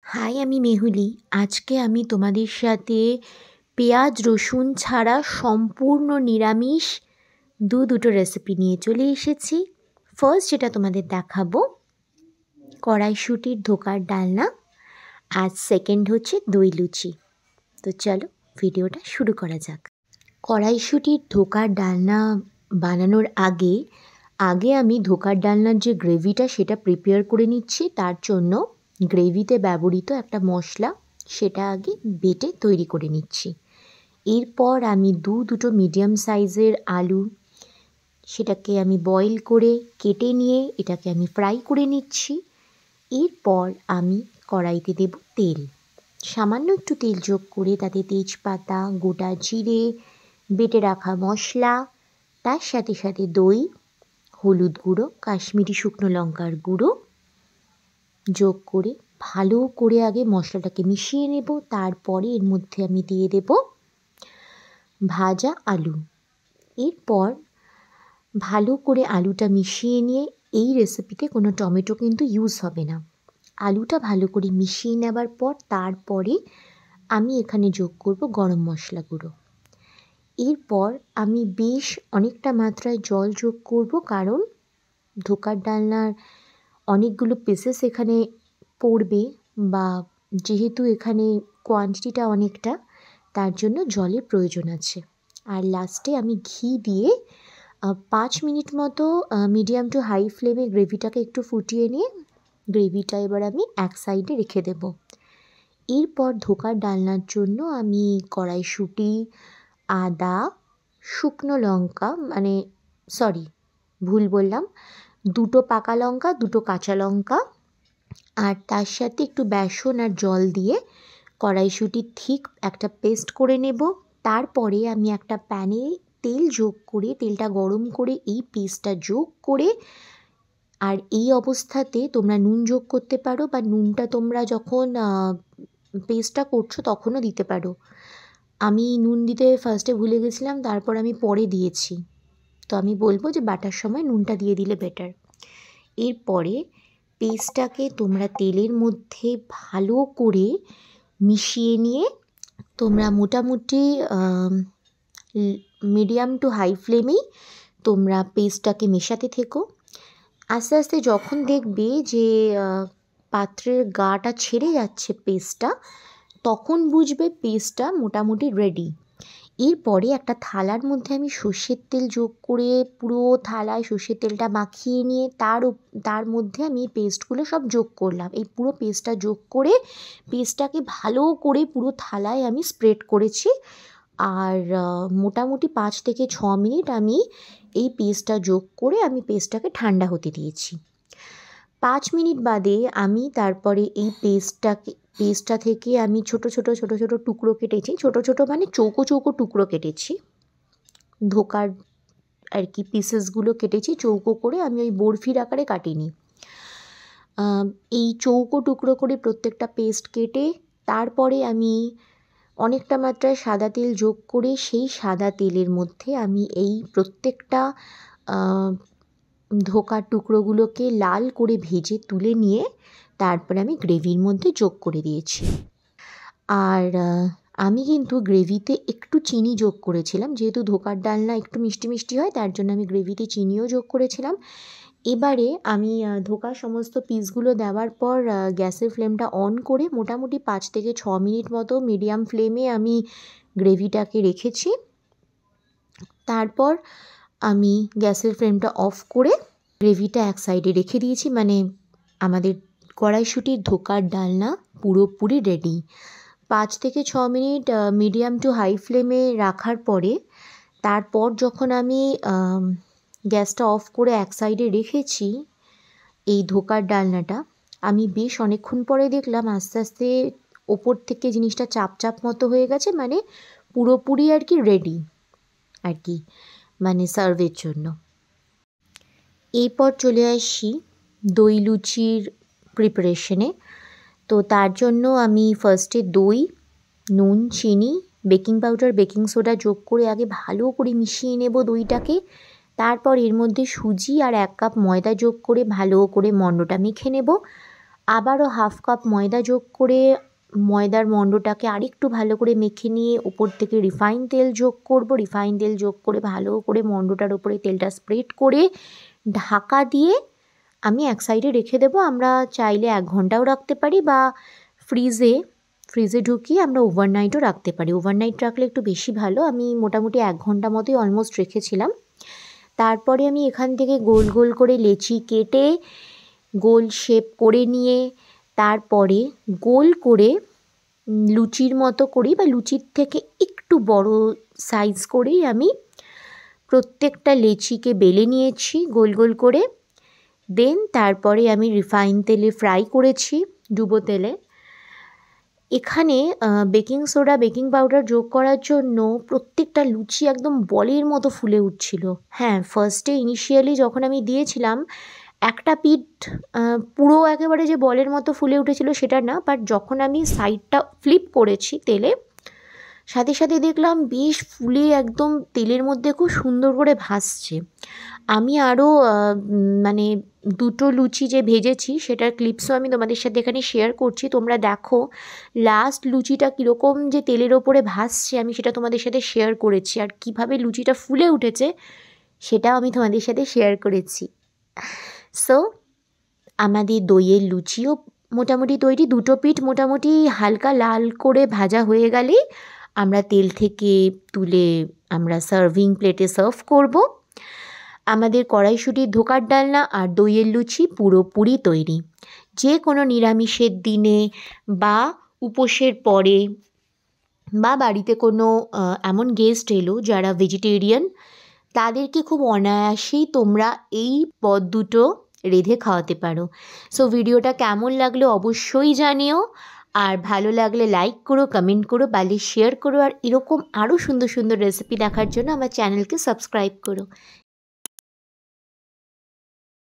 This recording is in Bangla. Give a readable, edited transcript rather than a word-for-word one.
হাই, আমি মেহুলি। আজকে আমি তোমাদের সাথে পেঁয়াজ রসুন ছাড়া সম্পূর্ণ নিরামিষ দুটো রেসিপি নিয়ে চলে এসেছি। ফার্স্ট যেটা তোমাদের দেখাবো কড়াইশুঁটির ধোকার ডালনা, আর সেকেন্ড হচ্ছে দই লুচি। তো চলো ভিডিওটা শুরু করা যাক। কড়াইশুঁটির ধোকার ডালনা বানানোর আগে আমি ধোকার ডালনার যে গ্রেভিটা সেটা প্রিপেয়ার করে নিচ্ছি। তার জন্য গ্রেভিতে ব্যবহৃত একটা মশলা সেটা আগে বেটে তৈরি করে নিচ্ছি। এরপর আমি দুটো মিডিয়াম সাইজের আলু সেটাকে আমি বয়েল করে কেটে নিয়ে এটাকে আমি ফ্রাই করে নিচ্ছি। এরপর আমি কড়াইতে দেব তেল, সামান্য একটু তেল যোগ করে তাতে তেজপাতা, গোটা জিরে, বেটে রাখা মশলা, তার সাথে সাথে দই, হলুদ গুঁড়ো, কাশ্মীরি শুকনো লঙ্কার গুঁড়ো যোগ করে ভালো করে আগে মশলাটাকে মিশিয়ে নেব। তারপরে এর মধ্যে আমি দিয়ে দেব ভাজা আলু। এরপর ভালো করে আলুটা মিশিয়ে নিয়ে, এই রেসিপিতে কোনো টমেটো কিন্তু ইউজ হবে না। আলুটা ভালো করে মিশিয়ে নেবার পর তারপরে আমি এখানে যোগ করব গরম মশলা গুঁড়ো। এরপর আমি বেশ অনেকটা মাত্রায় জল যোগ করব, কারণ ধোকার ডালনার অনেকগুলো পিসেস এখানে পড়বে, বা যেহেতু এখানে কোয়ান্টিটিটা অনেকটা, তার জন্য জলের প্রয়োজন আছে। আর লাস্টে আমি ঘি দিয়ে 5 মিনিট মতো মিডিয়াম টু হাই ফ্লেমে গ্রেভিটাকে একটু ফুটিয়ে নিয়ে গ্রেভিটা এবার আমি এক সাইডে রেখে দেব। এরপর ধোকার ডালনার জন্য আমি কড়াইশুঁটি, আদা, শুকনো লঙ্কা, ভুল বললাম, 2 পাকা লঙ্কা, 2 কাঁচা লঙ্কা, আর তার সাথে একটু বেসন আর জল দিয়ে কড়াইশুঁটি ঠিক একটা পেস্ট করে নেব। তারপরে আমি একটা প্যানে তেল যোগ করে, তেলটা গরম করে এই পেস্টটা যোগ করে, আর এই অবস্থাতে তোমরা নুন যোগ করতে পারো, বা নুনটা তোমরা যখন পেস্টটা করছো তখনও দিতে পারো। আমি নুন দিতে ফার্স্টে ভুলে গেছিলাম, তারপর আমি পরে দিয়েছি। তো আমি বলবো যে বাটার সময় নুনটা দিয়ে দিলে বেটার। এরপরে পেস্টটাকে তোমরা তেলের মধ্যে ভালো করে মিশিয়ে নিয়ে তোমরা মোটামুটি মিডিয়াম টু হাই ফ্লেমেই তোমরা পেস্টটাকে মেশাতে থেকো। আস্তে আস্তে যখন দেখবে যে পাত্রের গাটা ছেড়ে যাচ্ছে পেস্টটা, তখন বুঝবে পেস্টটা মোটামুটি রেডি। এরপরে একটা থালার মধ্যে আমি সর্ষের তেল যোগ করে পুরো থালায় সর্ষের তেলটা মাখিয়ে নিয়ে তার মধ্যে আমি পেস্টগুলো সব যোগ করলাম। এই পুরো পেস্টটা যোগ করে পেস্টটাকে ভালো করে পুরো থালায় আমি স্প্রেড করেছি। আর মোটামুটি 5 থেকে 6 মিনিট আমি এই পেস্টটা যোগ করে আমি পেস্টটাকে ঠান্ডা হতে দিয়েছি। 5 মিনিট বাদে আমি তারপরে এই পেস্টটা থেকে আমি ছোট ছোট টুকরো কেটেছি, ছোট মানে চৌকো টুকরো কেটেছি। ধোকার আর কি পিসেসগুলো কেটেছি চৌকো করে, আমি ওই বরফির আকারে কাটিনি। এই চৌকো টুকরো করে প্রত্যেকটা পেস্ট কেটে তারপরে আমি অনেকটা মাত্রায় সাদা তেল যোগ করে সেই সাদা তেলের মধ্যে আমি এই প্রত্যেকটা ধোকার টুকরোগুলোকে লাল করে ভেজে তুলে নিয়ে তারপরে আমি গ্রেভির মধ্যে যোগ করে দিয়েছি। আর আমি কিন্তু গ্রেভিতে একটু চিনি যোগ করেছিলাম, যেহেতু ধোকার ডালনা একটু মিষ্টি মিষ্টি হয়, তার জন্য আমি গ্রেভিতে চিনিও যোগ করেছিলাম। এবারে আমি ধোকার সমস্ত পিসগুলো দেওয়ার পর গ্যাসের ফ্লেমটা অন করে মোটামুটি 5 থেকে 6 মিনিট মতো মিডিয়াম ফ্লেমে আমি গ্রেভিটাকে রেখেছি। তারপর আমি গ্যাসের ফ্লেমটা অফ করে গ্রেভিটা এক সাইডে রেখে দিয়েছি। মানে আমাদের কড়াইশুঁটির ধোকার ডালনা পুরোপুরি রেডি। 5 থেকে 6 মিনিট মিডিয়াম টু হাই ফ্লেমে রাখার পরে তারপর যখন আমি গ্যাসটা অফ করে এক সাইডে রেখেছি এই ধোকার ডালনাটা, আমি বেশ অনেকক্ষণ পরে দেখলাম আস্তে আস্তে ওপর থেকে জিনিসটা চাপ চাপ মতো হয়ে গেছে, মানে পুরোপুরি আর কি রেডি আর কি, মানে সার্ভের জন্য। এরপর চলে আসি দই লুচির প্রিপারেশনে। তো তার জন্য আমি ফার্স্টে দই, নুন, চিনি, বেকিং পাউডার, বেকিং সোডা যোগ করে আগে ভালো করে মিশিয়ে নেব দইটাকে। তারপর এর মধ্যে সুজি আর 1 কাপ ময়দা যোগ করে ভালো করে মণ্ডটা মেখে নেব। আবারও হাফ কাপ ময়দা যোগ করে ময়দার মণ্ডটাকে আরেকটু ভালো করে মেখে নিয়ে ওপর থেকে রিফাইন তেল যোগ করব। রিফাইন তেল যোগ করে ভালো করে মণ্ডটার উপরে তেলটা স্প্রেড করে ঢাকা দিয়ে আমি এক সাইডে রেখে দেবো। আমরা চাইলে 1 ঘন্টাও রাখতে পারি বা ফ্রিজে ঢুকিয়ে আমরা ওভারনাইটও রাখতে পারি। ওভারনাইট রাখলে একটু বেশি ভালো। আমি মোটামুটি 1 ঘন্টা মতোই অলমোস্ট রেখেছিলাম। তারপরে আমি এখান থেকে গোল গোল করে লেচি কেটে গোল শেপ করে নিয়ে তারপরে গোল করে লুচির মতো করি বা লুচির থেকে একটু বড় সাইজ করেই আমি প্রত্যেকটা লেচিকে বেলে নিয়েছি গোল গোল করে। দেন তারপরে আমি রিফাইন তেলে ফ্রাই করেছি ডুবো তেলে। এখানে বেকিং সোডা বেকিং পাউডার যোগ করার জন্য প্রত্যেকটা লুচি একদম বলের মতো ফুলে উঠছিল। হ্যাঁ, ফার্স্টে ইনিশিয়ালি যখন আমি দিয়েছিলাম একটা পিঠ পুরো একেবারে যে বলের মতো ফুলে উঠেছিল সেটা না, বাট যখন আমি সাইডটা ফ্লিপ করেছি তেলে সাথে সাথে দেখলাম বেশ ফুলে একদম তেলের মধ্যে খুব সুন্দর করে ভাসছে। আমি আরও মানে 2টো লুচি যে ভেজেছি সেটার ক্লিপসও আমি তোমাদের সাথে এখানে শেয়ার করছি। তোমরা দেখো লাস্ট লুচিটা কীরকম যে তেলের ওপরে ভাসছে, আমি সেটা তোমাদের সাথে শেয়ার করেছি। আর কীভাবে লুচিটা ফুলে উঠেছে সেটাও আমি তোমাদের সাথে শেয়ার করেছি। সো আমাদের দইয়ের লুচিও মোটামুটি তৈরি। 2টো পিঠ মোটামুটি হালকা লাল করে ভাজা হয়ে গেলেই আমরা তেল থেকে তুলে আমরা সার্ভিং প্লেটে সার্ভ করব। আমাদের কড়াইশুঁটির ধোকার ডালনা আর দইয়ের লুচি পুরোপুরি তৈরি। যে কোনো নিরামিষের দিনে বা উপোসের পরে বা বাড়িতে কোনো এমন গেস্ট এলো যারা ভেজিটেরিয়ান, তাদেরকে খুব অনায়াসেই তোমরা এই পদ দুটো রেঁধে খাওয়াতে পারো। সো ভিডিওটা কেমন লাগলো অবশ্যই জানিও, আর ভালো লাগলে লাইক করো, কমেন্ট করো, পারলে শেয়ার করো, আর এরকম আরও সুন্দর সুন্দর রেসিপি দেখার জন্য আমার চ্যানেলকে সাবস্ক্রাইব করো।